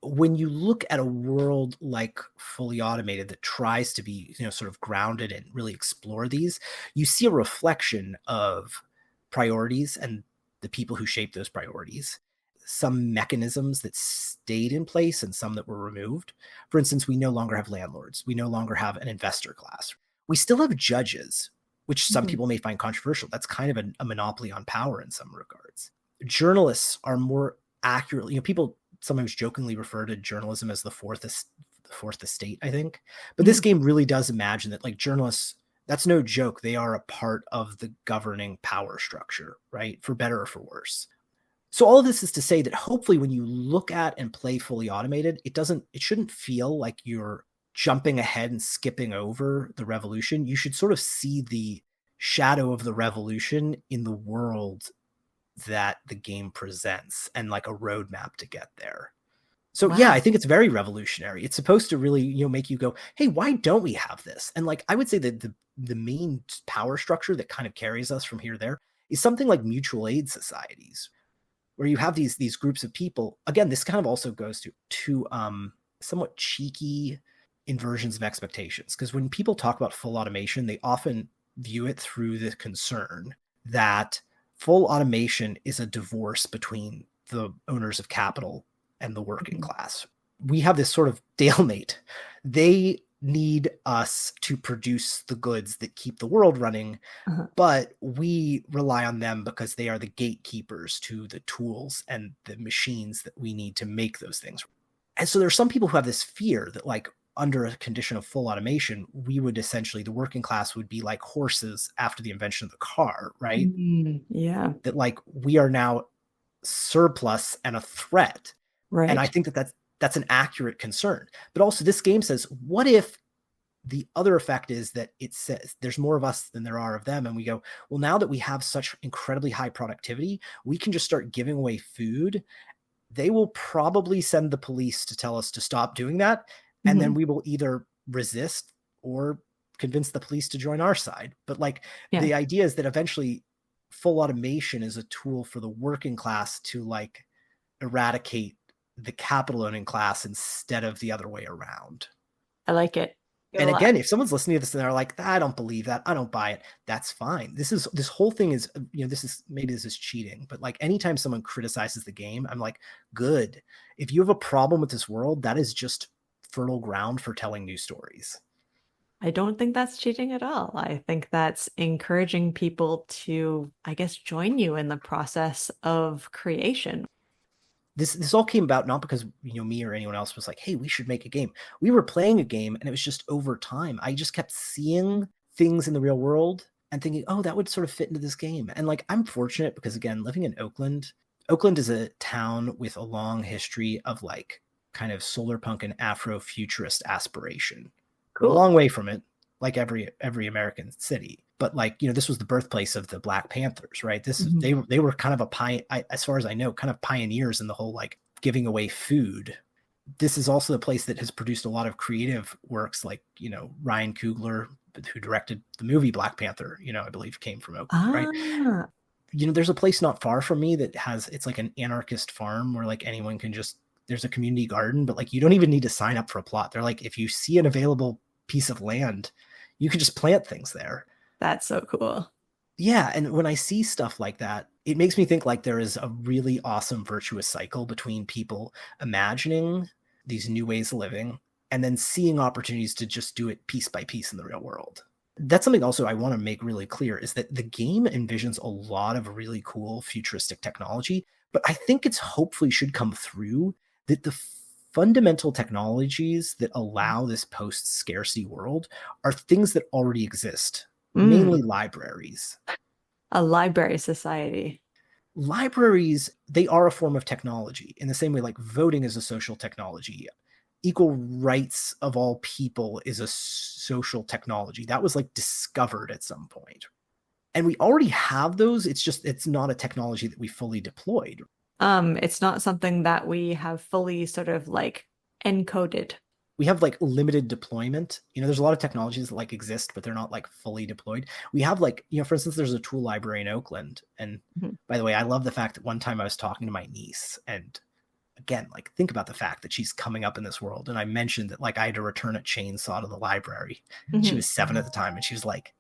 When you look at a world like Fully Automated that tries to be, sort of grounded and really explore these, you see a reflection of priorities and the people who shape those priorities, some mechanisms that stayed in place and some that were removed. For instance, we no longer have landlords. We no longer have an investor class. We still have judges, which some people may find controversial. That's kind of a monopoly on power in some regards. Journalists are more accurately, people sometimes jokingly refer to journalism as the fourth estate, I think. But this game really does imagine that like journalists, that's no joke. They are a part of the governing power structure, right? For better or for worse. So all of this is to say that hopefully when you look at and play fully automated, it shouldn't feel like you're jumping ahead and skipping over the revolution. You should sort of see the shadow of the revolution in the world that the game presents and like a roadmap to get there. So yeah, I Wow. think it's very revolutionary. It's supposed to really, make you go, hey, why don't we have this? And like I would say that the main power structure that kind of carries us from here to there is something like mutual aid societies, where you have these groups of people. Again, this kind of also goes to somewhat cheeky inversions of expectations, because when people talk about full automation, they often view it through the concern that full automation is a divorce between the owners of capital and the working class. We have this sort of stalemate. They need us to produce the goods that keep the world running, but we rely on them because they are the gatekeepers to the tools and the machines that we need to make those things. And so there's some people who have this fear that like under a condition of full automation, we would essentially, the working class would be like horses after the invention of the car, right? Yeah. That like we are now surplus and a threat. Right. And I think that that's an accurate concern. But also this game says, what if the other effect is that it says there's more of us than there are of them. And we go, well, now that we have such incredibly high productivity, we can just start giving away food. They will probably send the police to tell us to stop doing that. And then we will either resist or convince the police to join our side. But like the idea is that eventually full automation is a tool for the working class to like eradicate the capital owning class instead of the other way around. I like it. And again, if someone's listening to this and they're like, I don't believe that, I don't buy it, that's fine. This whole thing is, maybe this is cheating, but like anytime someone criticizes the game, I'm like, good. If you have a problem with this world, that is just fertile ground for telling new stories. I don't think that's cheating at all. I think that's encouraging people to, I guess, join you in the process of creation. This all came about not because me or anyone else was like, hey, we should make a game. We were playing a game and it was just over time. I just kept seeing things in the real world and thinking, oh, that would sort of fit into this game. And like I'm fortunate because again, living in Oakland is a town with a long history of like kind of solarpunk and Afrofuturist aspiration. We're a long way from it, like every American city. But like, this was the birthplace of the Black Panthers, right? They were kind of as far as I know, kind of pioneers in the whole like giving away food. This is also the place that has produced a lot of creative works, like Ryan Coogler, who directed the movie Black Panther. I believe came from Oakland, right? There's a place not far from me that it's like an anarchist farm where like anyone can there's a community garden, but like you don't even need to sign up for a plot. They're like, if you see an available piece of land, you can just plant things there. That's so cool. Yeah. And when I see stuff like that, it makes me think like there is a really awesome virtuous cycle between people imagining these new ways of living and then seeing opportunities to just do it piece by piece in the real world. That's something also I want to make really clear is that the game envisions a lot of really cool futuristic technology, but I think it's hopefully should come through that the fundamental technologies that allow this post-scarcity world are things that already exist. Mainly libraries. A library society. Libraries, they are a form of technology in the same way like voting is a social technology. Equal rights of all people is a social technology. That was like discovered at some point. And we already have those. It's not a technology that we fully deployed. It's not something that we have fully sort of like encoded. We have like limited deployment. There's a lot of technologies that like exist, but they're not like fully deployed. We have like, for instance, there's a tool library in Oakland. And by the way, I love the fact that one time I was talking to my niece and again, like think about the fact that she's coming up in this world. And I mentioned that like I had to return a chainsaw to the library. She was 7 at the time. And she was like,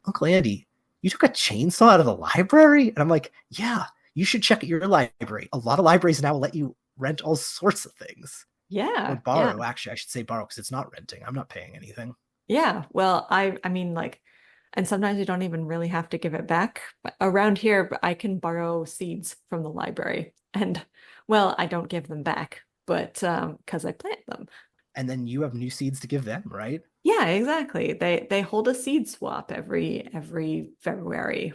Uncle Andy, you took a chainsaw out of the library? And I'm like, yeah, you should check your library. A lot of libraries now will let you rent all sorts of things. Yeah. Or borrow. Yeah. Actually, I should say borrow because it's not renting. I'm not paying anything. Yeah. Well, I mean, like, and sometimes you don't even really have to give it back. But around here, I can borrow seeds from the library. And, well, I don't give them back, but because I plant them. And then you have new seeds to give them, right? Yeah, exactly. They hold a seed swap every February.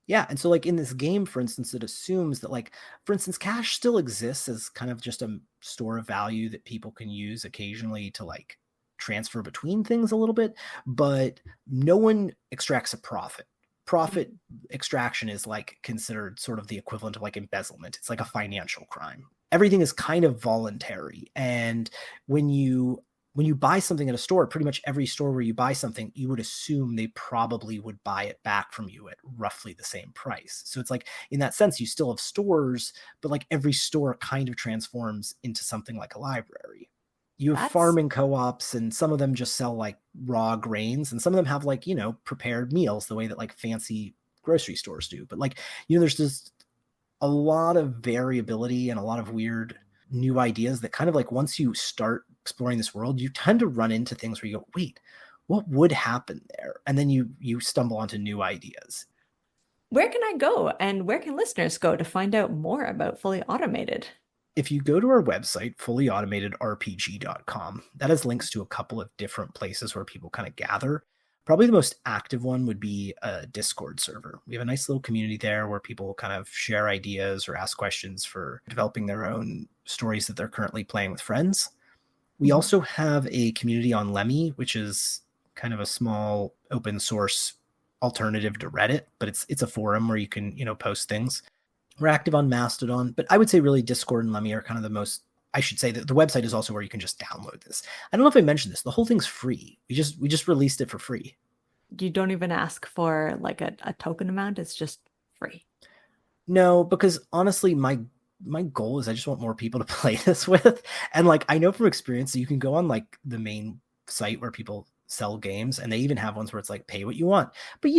Yeah. And so like in this game, for instance, it assumes that like, for instance, cash still exists as kind of just a store of value that people can use occasionally to like transfer between things a little bit, but no one extracts a profit. Profit extraction is like considered sort of the equivalent of like embezzlement. It's like a financial crime. Everything is kind of voluntary. And when you buy something at a store, pretty much every store where you buy something, you would assume they probably would buy it back from you at roughly the same price. So it's like, in that sense, you still have stores, but like every store kind of transforms into something like a library. You have farming co-ops, and some of them just sell like raw grains, and some of them have like, prepared meals the way that like fancy grocery stores do. But like, there's just a lot of variability and a lot of weird new ideas that kind of like, once you start exploring this world, you tend to run into things where you go, wait, what would happen there? And then you stumble onto new ideas. Where can I go, and where can listeners go to find out more about Fully Automated? If you go to our website, fullyautomatedrpg.com, that has links to a couple of different places where people kind of gather. Probably the most active one would be a Discord server. We have a nice little community there where people kind of share ideas or ask questions for developing their own stories that they're currently playing with friends. We also have a community on Lemmy, which is kind of a small open source alternative to Reddit, but it's a forum where you can, post things. We're active on Mastodon, but I would say really Discord and Lemmy are kind of the most. I should say that the website is also where you can just download this. I don't know if I mentioned this. The whole thing's free. We just released it for free. You don't even ask for like a token amount. It's just free. No, because honestly, my goal is I just want more people to play this with. And like, I know from experience that you can go on like the main site where people sell games, and they even have ones where it's like pay what you want. But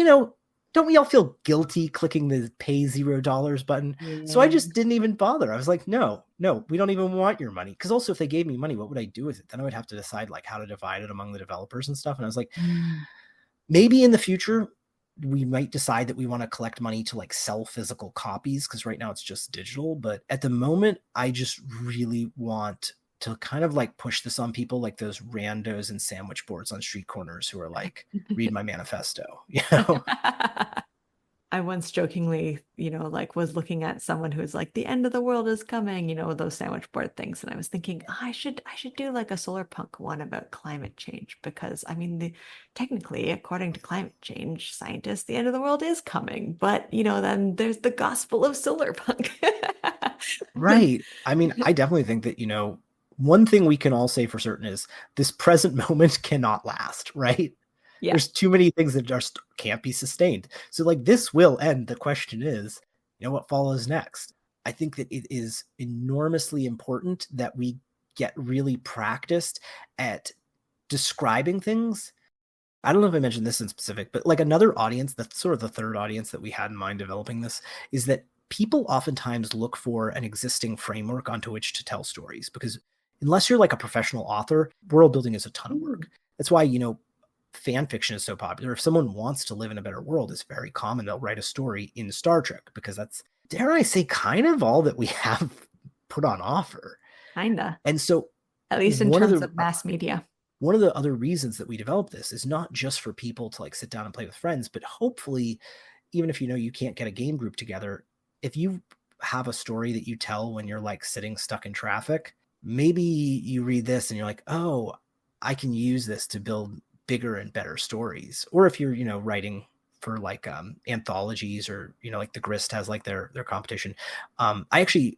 don't we all feel guilty clicking the pay $0 button? Yeah. So I just didn't even bother. I was like, no, we don't even want your money. Because also, if they gave me money, what would I do with it? Then I would have to decide like how to divide it among the developers and stuff. And I was like, maybe in the future, we might decide that we want to collect money to like sell physical copies, because right now it's just digital. But at the moment, I just really want to kind of like push this on people, like those randos and sandwich boards on street corners who are like, read my manifesto, I once jokingly, like was looking at someone who's like, the end of the world is coming, those sandwich board things. And I was thinking, I should do like a Solarpunk one about climate change, because I mean, technically, according to climate change scientists, the end of the world is coming. But, then there's the gospel of Solarpunk. Right. I mean, I definitely think that, one thing we can all say for certain is this present moment cannot last, right? Yeah. There's too many things that just can't be sustained. So like, this will end. The question is, what follows next? I think that it is enormously important that we get really practiced at describing things. I don't know if I mentioned this in specific, but like another audience, that's sort of the third audience that we had in mind developing this, is that people oftentimes look for an existing framework onto which to tell stories, because unless you're like a professional author, world building is a ton of work. That's why, fan fiction is so popular. If someone wants to live in a better world, it's very common they'll write a story in Star Trek, because that's, dare I say, kind of all that we have put on offer. Kinda. And so, at least in terms of mass media. One of the other reasons that we developed this is not just for people to like sit down and play with friends, but hopefully, even if you can't get a game group together, if you have a story that you tell when you're like sitting stuck in traffic, maybe you read this and you're like, oh, I can use this to build bigger and better stories. Or if you're, writing for like anthologies, or, like the Grist has like their competition. I actually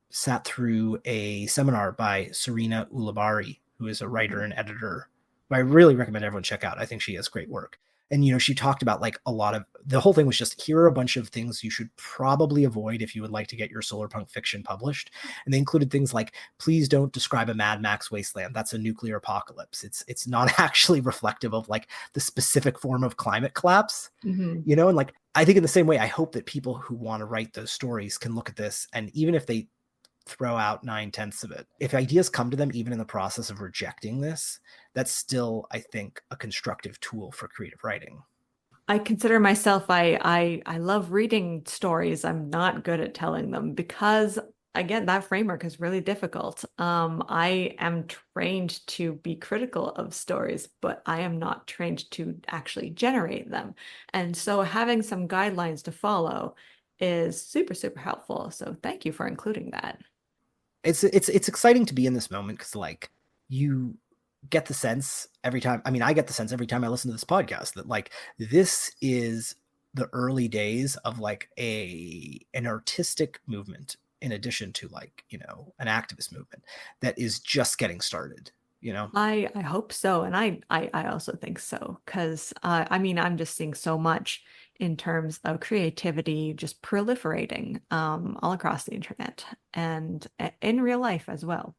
sat through a seminar by Serena Ulabari, who is a writer and editor, who I really recommend everyone check out. I think she has great work. And, she talked about like a lot of, the whole thing was just, here are a bunch of things you should probably avoid if you would like to get your Solarpunk fiction published. And they included things like, please don't describe a Mad Max wasteland. That's a nuclear apocalypse. It's not actually reflective of like the specific form of climate collapse, and like, I think in the same way, I hope that people who want to write those stories can look at this, and even if they throw out 9/10 of it, if ideas come to them even in the process of rejecting this, that's still, I think, a constructive tool for creative writing. I consider myself, I love reading stories. I'm not good at telling them, because again, that framework is really difficult. I am trained to be critical of stories, but I am not trained to actually generate them. And so having some guidelines to follow is super, super helpful. So thank you for including that. It's exciting to be in this moment because like you get the sense every time. I mean, I get the sense every time I listen to this podcast that like this is the early days of like an artistic movement in addition to like, you know, an activist movement that is just getting started, you know? I hope so. And I also think so. Because I mean, I'm just seeing so much in terms of creativity just proliferating all across the internet and in real life as well.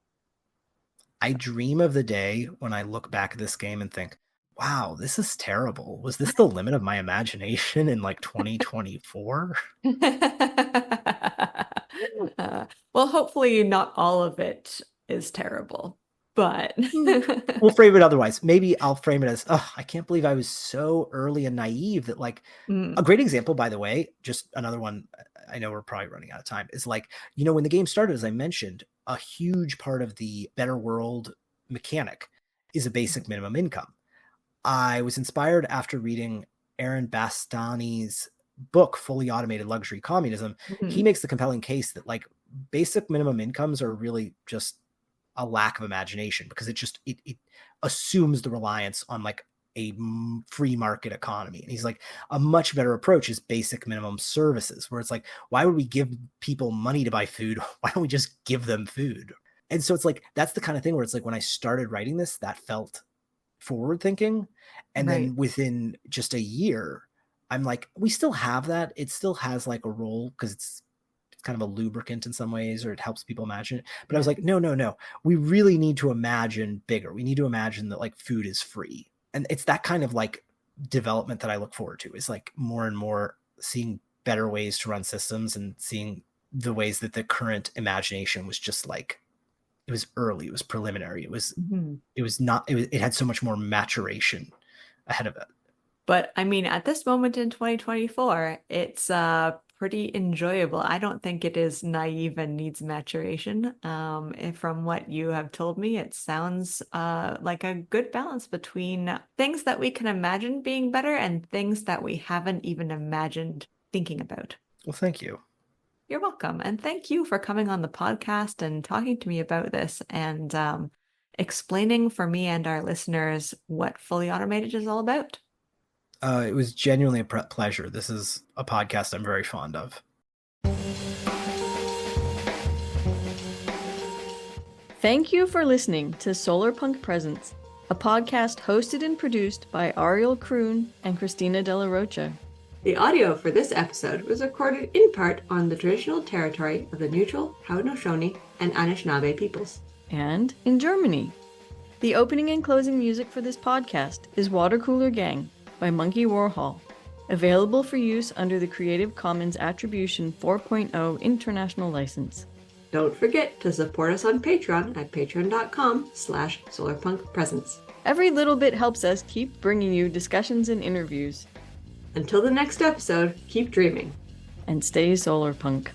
I dream of the day when I look back at this game and think, wow, this is terrible. Was this the limit of my imagination in like 2024? Well, hopefully not all of it is terrible, but We'll frame it otherwise. Maybe I'll frame it as, oh, I can't believe I was so early and naive that like a great example, by the way, just another one. I know we're probably running out of time, is like, you know, when the game started, as I mentioned, a huge part of the better world mechanic is a basic minimum income. I was inspired after reading Aaron Bastani's book, Fully Automated Luxury Communism. He makes the compelling case that like basic minimum incomes are really just a lack of imagination because it assumes the reliance on like a free market economy. And he's like, a much better approach is basic minimum services, where it's like, why would we give people money to buy food? Why don't we just give them food? And so it's like, that's the kind of thing where it's like, when I started writing this, that felt forward thinking. And Right. then within just a year, I'm like, we still have that. It still has like a role because it's kind of a lubricant in some ways, or it helps people imagine it. But I was like, no. We really need to imagine bigger. We need to imagine that like food is free. And it's that kind of like development that I look forward to, is like more and more seeing better ways to run systems and seeing the ways that the current imagination was just like, it was early, it was preliminary, it was it had so much more maturation ahead of it. But I mean, at this moment in 2024, it's pretty enjoyable. I don't think it is naive and needs maturation. From what you have told me, it sounds like a good balance between things that we can imagine being better and things that we haven't even imagined thinking about. Well, thank you. You're welcome. And thank you for coming on the podcast and talking to me about this and explaining for me and our listeners what Fully Automated is all about. It was genuinely a pleasure. This is a podcast I'm very fond of. Thank you for listening to Solarpunk Presents, a podcast hosted and produced by Ariel, Kroon, and Christina de la Rocha. The audio for this episode was recorded in part on the traditional territory of the neutral Haudenosaunee and Anishinaabe peoples. And in Germany. The opening and closing music for this podcast is Water Cooler Gang by Monkey Warhol, available for use under the Creative Commons Attribution 4.0 International License. Don't forget to support us on Patreon at patreon.com/solarpunkpresents. Every little bit helps us keep bringing you discussions and interviews. Until the next episode, keep dreaming. And stay solarpunk.